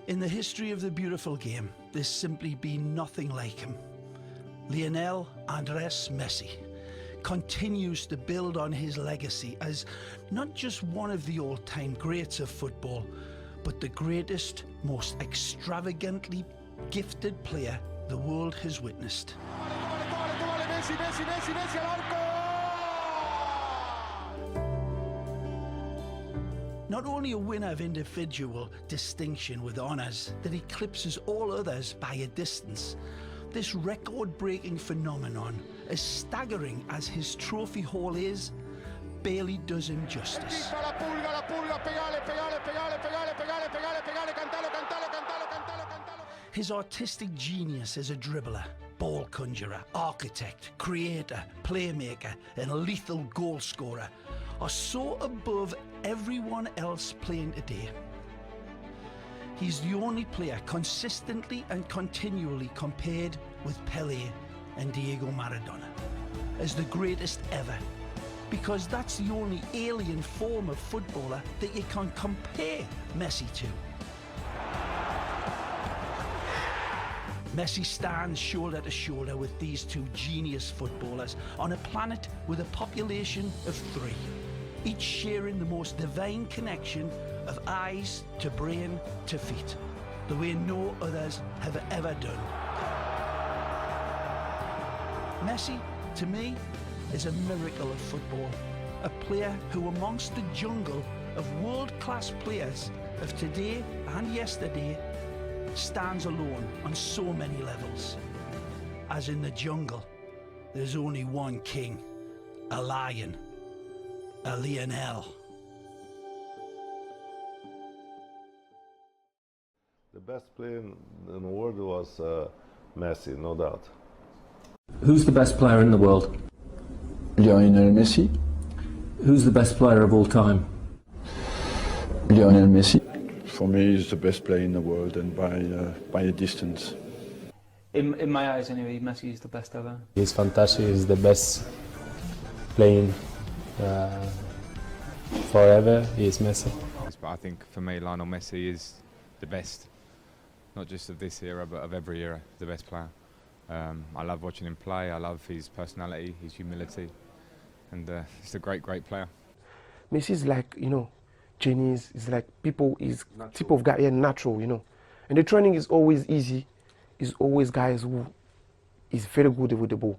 In the history of the beautiful game, there's simply been nothing like him. Lionel Andrés Messi continues to build on his legacy as not just one of the all-time greats of football, but the greatest, most extravagantly gifted player the world has witnessed. Not only a winner of individual distinction with honours that eclipses all others by a distance, this record-breaking phenomenon, as staggering as his trophy haul is, barely does him justice. His artistic genius as a dribbler, ball conjurer, architect, creator, playmaker, and lethal goal scorer are so above everyone else playing today. He's the only player consistently and continually compared with Pelé and Diego Maradona as the greatest ever, because that's the only alien form of footballer that you can compare Messi to. Messi stands shoulder to shoulder with these two genius footballers on a planet with a population of 3, each sharing the most divine connection of eyes to brain to feet, the way no others have ever done. Messi, to me, is a miracle of football, a player who amongst the jungle of world-class players of today and yesterday stands alone on so many levels. As in the jungle, there's only one king, a lion, a Lionel. The best player in the world was Messi, no doubt. Who's the best player in the world? Lionel Messi. Who's the best player of all time? Lionel Messi. For me, he's the best player in the world, and by a distance. In my eyes, anyway, Messi is the best ever. He's fantastic. He's the best playing forever. He's Messi. But I think for me, Lionel Messi is the best, not just of this era, but of every era. The best player. I love watching him play. I love his personality, his humility, and he's a great, great player. Messi is like, you know, genius. It's like people is type of guy, yeah, natural, you know. And the training is always easy. It's always guys who is very good with the ball.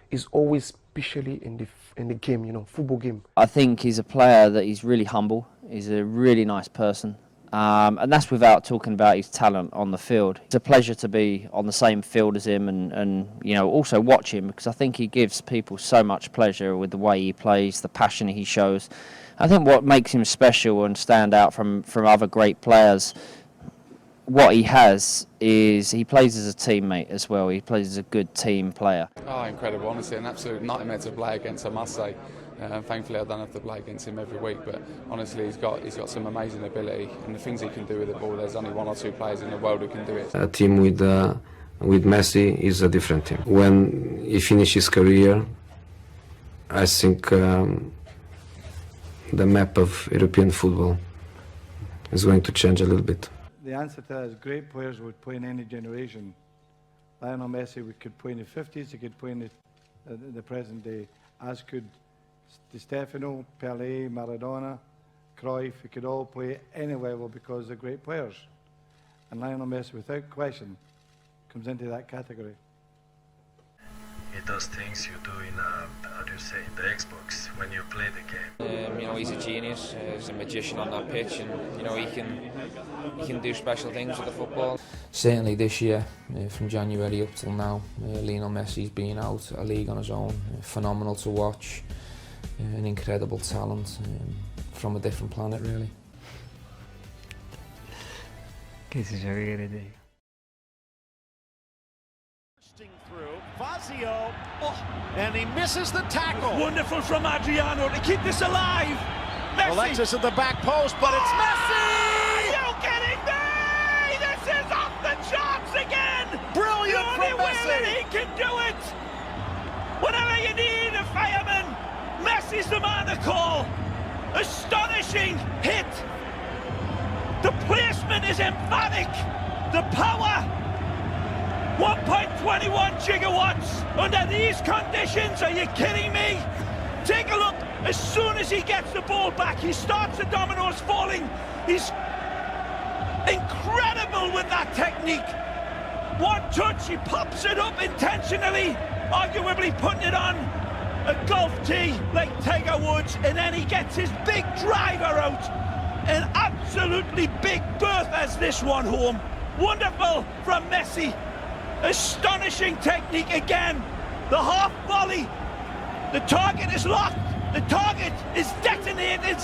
It's always especially in the game, you know, football game. I think he's a player that he's really humble. He's a really nice person. And that's without talking about his talent on the field. It's a pleasure to be on the same field as him and you know, also watch him, because I think he gives people so much pleasure with the way he plays, the passion he shows. I think what makes him special and stand out from other great players, what he has is he plays as a teammate as well. He plays as a good team player. Oh, incredible, honestly, an absolute nightmare to play against, I must say. Thankfully, I don't have to play against him every week, but honestly, he's got some amazing ability, and the things he can do with the ball, there's only 1 or 2 players in the world who can do it. A team with Messi is a different team. When he finishes his career, I think the map of European football is going to change a little bit. The answer to that is great players would play in any generation. Lionel Messi could play in the 50s, he could play in the present day, as could Di Stefano, Pelé, Maradona, Cruyff. He could all play at any level because they're great players. And Lionel Messi, without question, comes into that category. He does things you do in how do you say, the Xbox when you play the game. You know, he's a genius. He's a magician on that pitch, and you know he can do special things with the football. Certainly this year, from January up till now, Lionel Messi's been out a league on his own. Phenomenal to watch, an incredible talent from a different planet, really. Che si gioca di Fazio, and he misses the tackle. Wonderful from Adriano to keep this alive. Messi. Alexis at the back post, but it's Messi! Are you kidding me? This is off the charts again! Brilliant from Messi! The only way that he can do it! Whenever you need a fireman, Messi's the man to call. Astonishing hit! The placement is is emphatic. The power, 1.21 gigawatts under these conditions. Are you kidding me? Take a look. As soon as he gets the ball back, he starts the dominoes falling. He's incredible with that technique. One touch, he pops it up intentionally, arguably putting it on a golf tee like Tiger Woods, and then he gets his big driver out. An absolutely big berth as this one home. Wonderful from Messi. Astonishing technique again. The half volley. The target is locked. The target is detonated.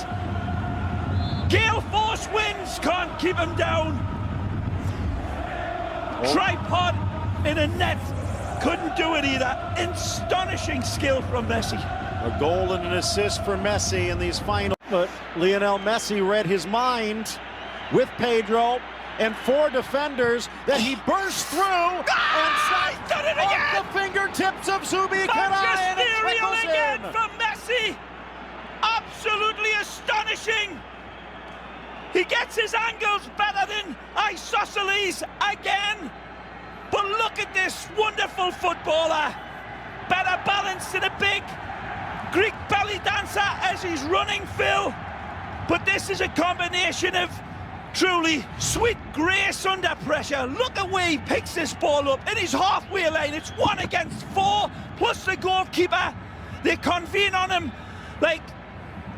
Gale force winds can't keep him down. Tripod in a net. Couldn't do it either. Astonishing skill from Messi. A goal and an assist for Messi in these final. But Lionel Messi read his mind with Pedro and 4 defenders that he burst through and done it again! Off the fingertips of Zubi Karai, and it Magisterial trickles again in. from Messi. Absolutely astonishing. He gets his angles better than Isosceles again. But look at this wonderful footballer. Better balance than a big Greek belly dancer as he's running, Phil. But this is a combination of truly sweet grace under pressure. Look at where he picks this ball up in his halfway line. It's 1 against 4, plus the goalkeeper. They convene on him like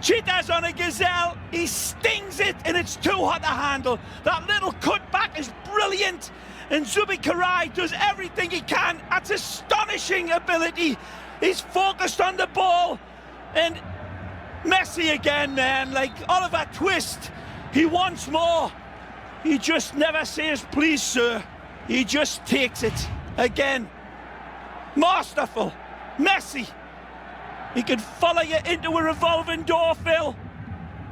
cheetahs on a gazelle. He stings it, and it's too hot to handle. That little cutback is brilliant, and Zubi Karai does everything he can. That's astonishing ability. He's focused on the ball, and Messi again, man, like Oliver Twist. He wants more. He just never says, please, sir. He just takes it. Again, masterful. Messi. He could follow you into a revolving door, Phil,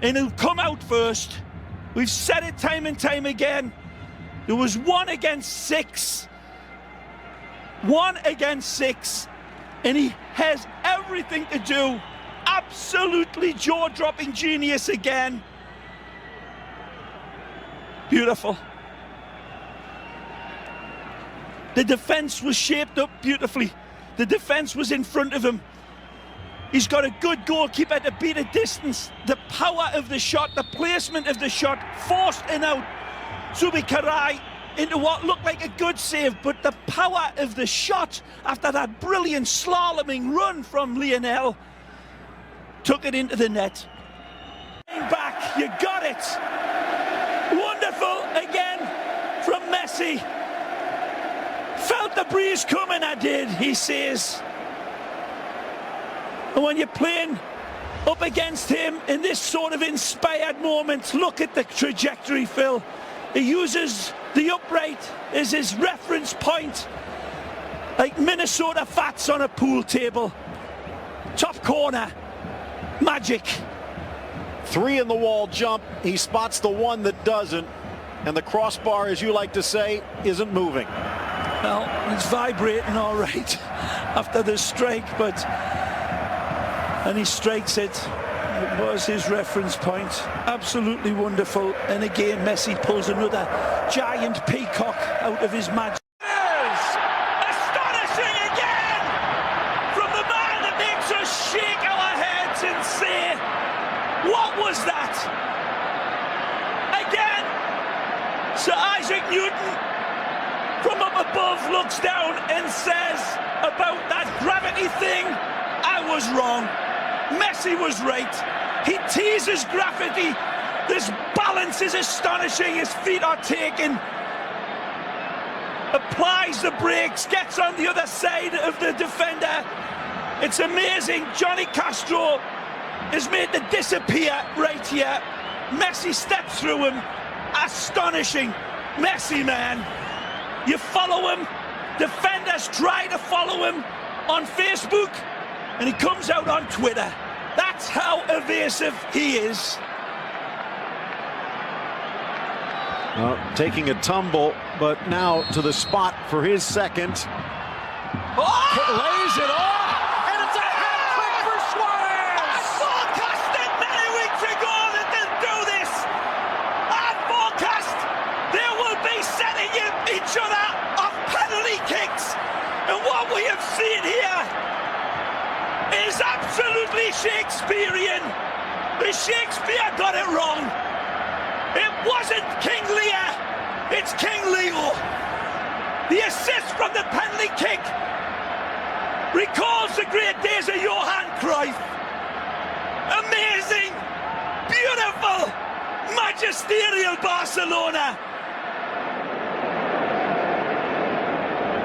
and he'll come out first. We've said it time and time again. There was 1 against 6. 1 against 6. And he has everything to do. Absolutely jaw-dropping genius again. Beautiful. The defense was shaped up beautifully. The defense was in front of him. He's got a good goalkeeper to beat a distance. The power of the shot, the placement of the shot, forced in out Zubi Karai into what looked like a good save, but the power of the shot after that brilliant slaloming run from Lionel took it into the net. Back, you got it. Wonderful again from Messi. Felt the breeze coming, I did, he says. And when you're playing up against him in this sort of inspired moment, look at the trajectory, Phil. He uses the upright as his reference point, like Minnesota Fats on a pool table. Top corner, magic. 3 in the wall jump. He spots the one that doesn't, and the crossbar, as you like to say, isn't moving. Well, it's vibrating all right after the strike, but and he strikes it. It was his reference point. Absolutely wonderful. And again, Messi pulls another giant peacock out of his magic. Astonishing again from the man that makes us shake our heads and say, what was that? Again, Sir Isaac Newton from up above looks down and says about that gravity thing, I was wrong. Messi was right. He teases gravity. This balance is astonishing. His feet are taken. Applies the brakes, gets on the other side of the defender. It's amazing. Johnny Castro is made to disappear right here. Messi steps through him. Astonishing. Messi, man. You follow him. Defenders try to follow him on Facebook, and he comes out on Twitter. That's how evasive he is. Taking a tumble, but now to the spot for his second. Lays it off, and it's a hat trick for Suarez! I forecasted many weeks ago that they'll do this. I forecast absolutely Shakespearean. The Shakespeare got it wrong. It wasn't King Lear, it's King Leo. The assist from the penalty kick recalls the great days of Johan Cruyff. Amazing, beautiful, magisterial Barcelona.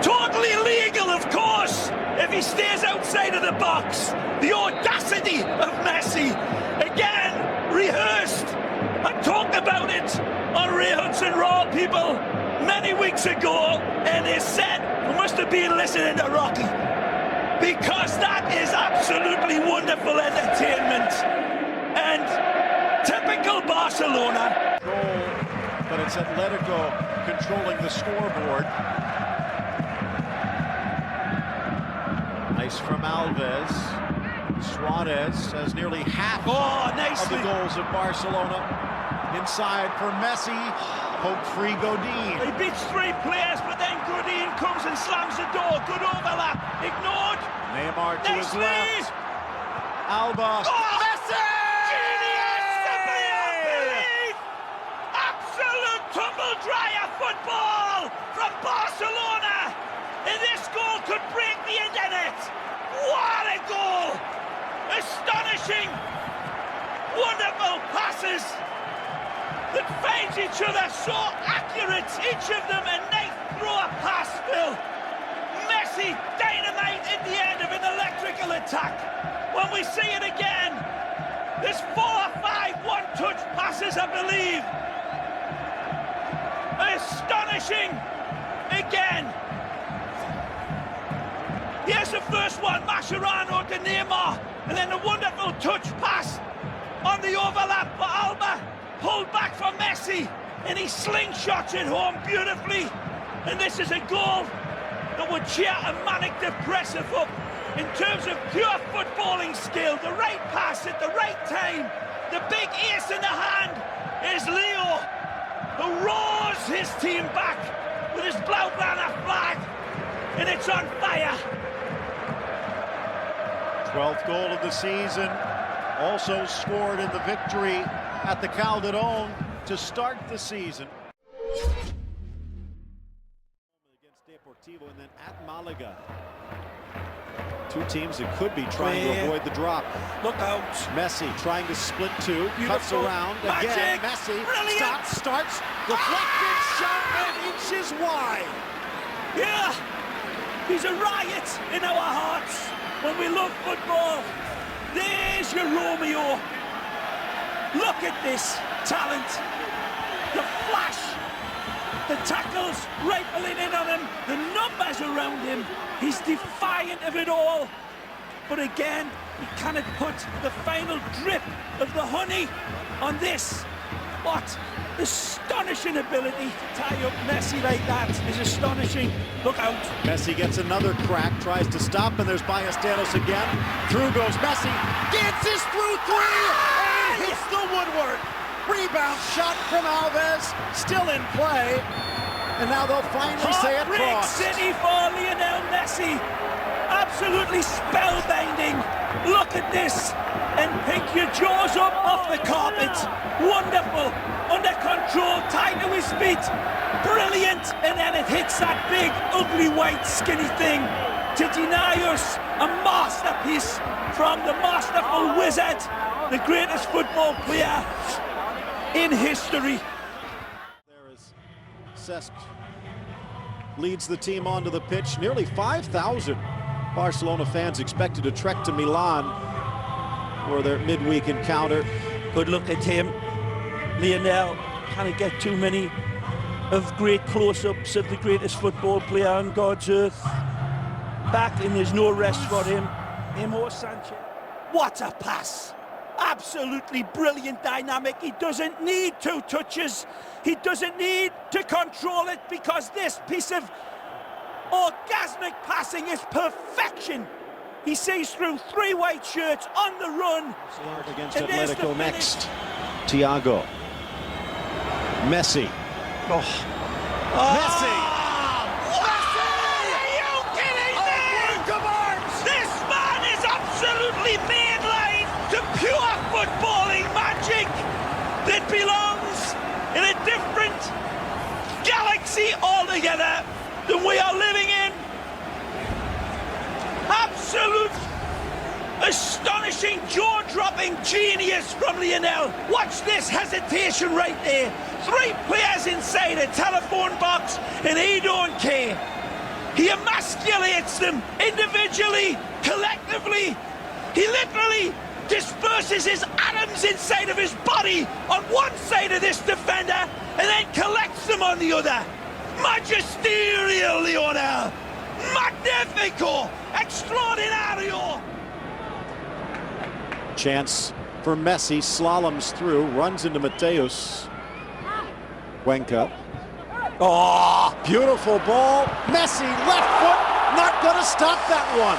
Totally illegal, of course, if he stays outside of the box. The audacity of Messi. Again, rehearsed. I talked about it on Ray Hudson Raw, people, many weeks ago, and they said we must have been listening to Rocky, because that is absolutely wonderful entertainment. And typical Barcelona. Goal, but it's Atletico controlling the scoreboard. Nice from Alves. Suarez has nearly half of the goals of Barcelona. Inside for Messi. Poke free Godin. He beats 3 players, but then Godin comes and slams the door. Good overlap. Ignored. Neymar to his left. Alba. Messi! Genius! Simply unbelief! Absolute tumble dryer football from Barcelona. And this goal could break the internet. What a goal! Astonishing! Wonderful passes that finds each other so accurate. Each of them a nice throw pass, Phil. Messi dynamite at the end of an electrical attack. When we see it again, there's 4 or 5 one-touch passes, I believe. Astonishing again. Here's the first one, Mascherano to Neymar, and then a wonderful touch pass on the overlap for Alba, pulled back from Messi, and he slingshots it home beautifully. And this is a goal that would cheer a manic depressive up. In terms of pure footballing skill, the right pass at the right time, the big ace in the hand is Leo, who roars his team back with his Blaugrana flag, and it's on fire. 12th goal of the season, also scored in the victory at the Calderón to start the season. Against Deportivo and then at Malaga. 2 teams that could be trying to avoid the drop. Look out. Messi trying to split 2, Beautiful. cuts around. Magic. Again, Messi Brilliant. starts, deflected shot and inches wide. Yeah, he's a riot in our hearts when we love football. There's your Romeo. Look at this talent. The flash. The tackles rifling in on him. The numbers around him. He's defiant of it all. But again, he cannot put the final drip of the honey on this. What astonishing ability to tie up Messi like that is astonishing. Look out. Messi gets another crack, tries to stop, and there's Ballesteros again. Through goes Messi, dances through 3, and hits the woodwork. Rebound shot from Alves, still in play, and now they'll finally say it crossed. City for Lionel Messi. Absolutely spellbinding. Look at this, and pick your jaws up off the carpet. Wonderful, under control, tied to his feet. Brilliant, and then it hits that big, ugly, white, skinny thing to deny us a masterpiece from the masterful wizard, the greatest football player in history. There is Cesc leads the team onto the pitch. Nearly 5,000 Barcelona fans expected to trek to Milan for their midweek encounter. Good look at him. Lionel can't get too many of great close-ups of the greatest football player on God's earth. Back, and there's no rest for him. Emo Sanchez. What a pass! Absolutely brilliant dynamic. He doesn't need 2 touches. He doesn't need to control it, because this piece of orgasmic passing is perfection. He sees through 3 white shirts on the run. Against Atletico next. Thiago. Messi. Messi! Are you kidding me? This man is absolutely made like belongs in a different galaxy altogether than we are living in. Absolute astonishing, jaw-dropping genius from Lionel. Watch this hesitation right there. 3 players inside a telephone box and he don't care. He emasculates them individually, collectively. He literally disperses his atoms inside of his body on one side of this defender and then collects them on the other. Magisterial, Lionel. Magnifico. Extraordinario. Chance for Messi, slaloms through, runs into Mateus. Cuenca. Oh, beautiful ball. Messi, left foot, not going to stop that one.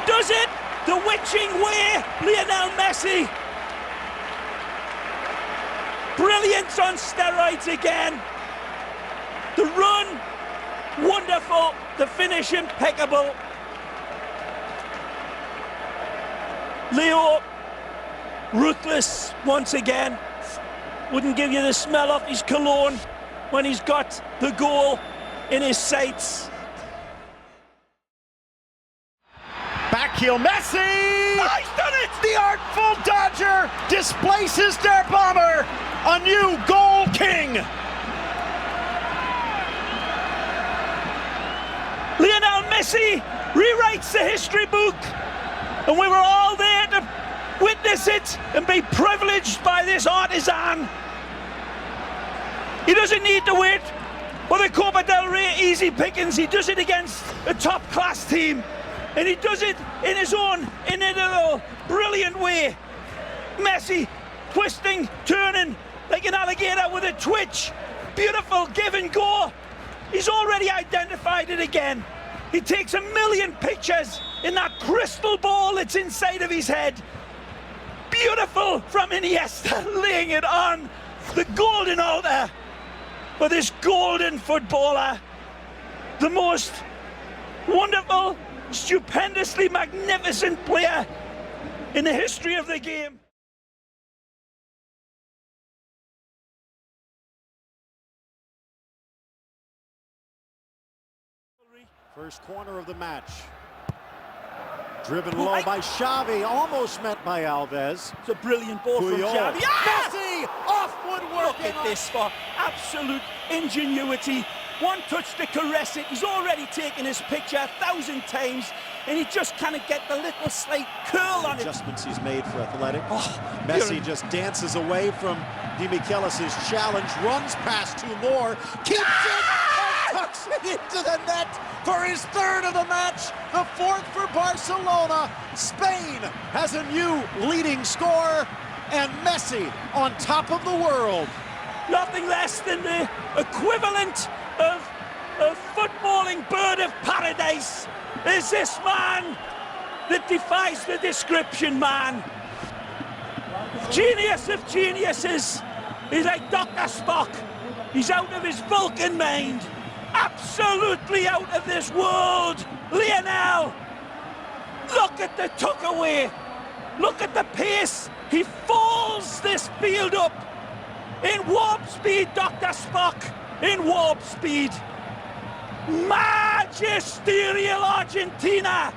Does it the witching way, Lionel Messi. Brilliance on steroids again. The run, wonderful. The finish, impeccable. Leo, ruthless once again. Wouldn't give you the smell of his cologne when he's got the goal in his sights. Backheel Messi! Oh, he's done it! The artful Dodger displaces their bomber. A new goal king. Lionel Messi rewrites the history book, and we were all there to witness it and be privileged by this artisan. He doesn't need to wait for the Copa del Rey easy pickings. He does it against a top-class team, and he does it in his own inimitable, brilliant way. Messi twisting, turning like an alligator with a twitch. Beautiful give and go. He's already identified it again. He takes 1,000,000 pictures in that crystal ball that's inside of his head. Beautiful from Iniesta, laying it on the golden altar for this golden footballer. The most wonderful, stupendously magnificent player in the history of the game. First corner of the match. Driven low by Xavi, almost met by Alves. It's a brilliant ball from Xavi. Messi off woodwork. Look at this for absolute ingenuity. One touch to caress it. He's already taken his picture 1,000 times, and he just can't get the little slight curl on it. Adjustments he's made for Athletic. Messi just dances away from Di Michelis' challenge, runs past 2 more, keeps it, and tucks it into the net for his 3rd of the match, the 4th for Barcelona. Spain has a new leading scorer, and Messi on top of the world. Nothing less than the equivalent of a footballing bird of paradise is this man that defies the description, man. Genius of geniuses. He's like Dr. Spock. He's out of his Vulcan mind. Absolutely out of this world. Lionel, look at the tuck away. Look at the pace. He falls this field up in warp speed, Dr. Spock, in warp speed. Magisterial Argentina.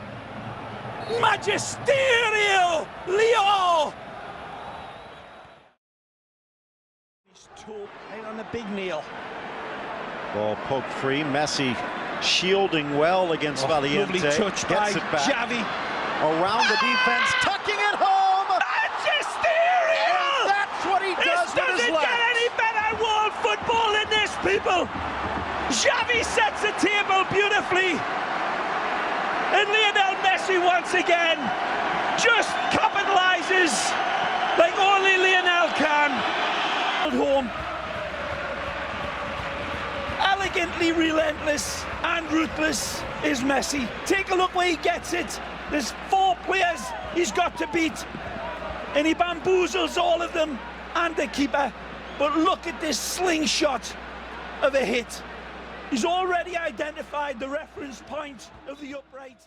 Magisterial Leo. He's toe right on the big nail. Ball poked free. Messi shielding well against Valiente. Lovely touch by Gets it back. Xavi. Around the defense, tucking it home. Magisterial! And that's what he does with his Doesn't left. get any better world football than this, people. Xavi sets the table beautifully. And Lionel Messi once again just capitalizes like only Lionel can. Home. Elegantly relentless and ruthless is Messi. Take a look where he gets it. There's 4 players he's got to beat, and he bamboozles all of them and the keeper. But look at this slingshot of a hit. He's already identified the reference point of the upright.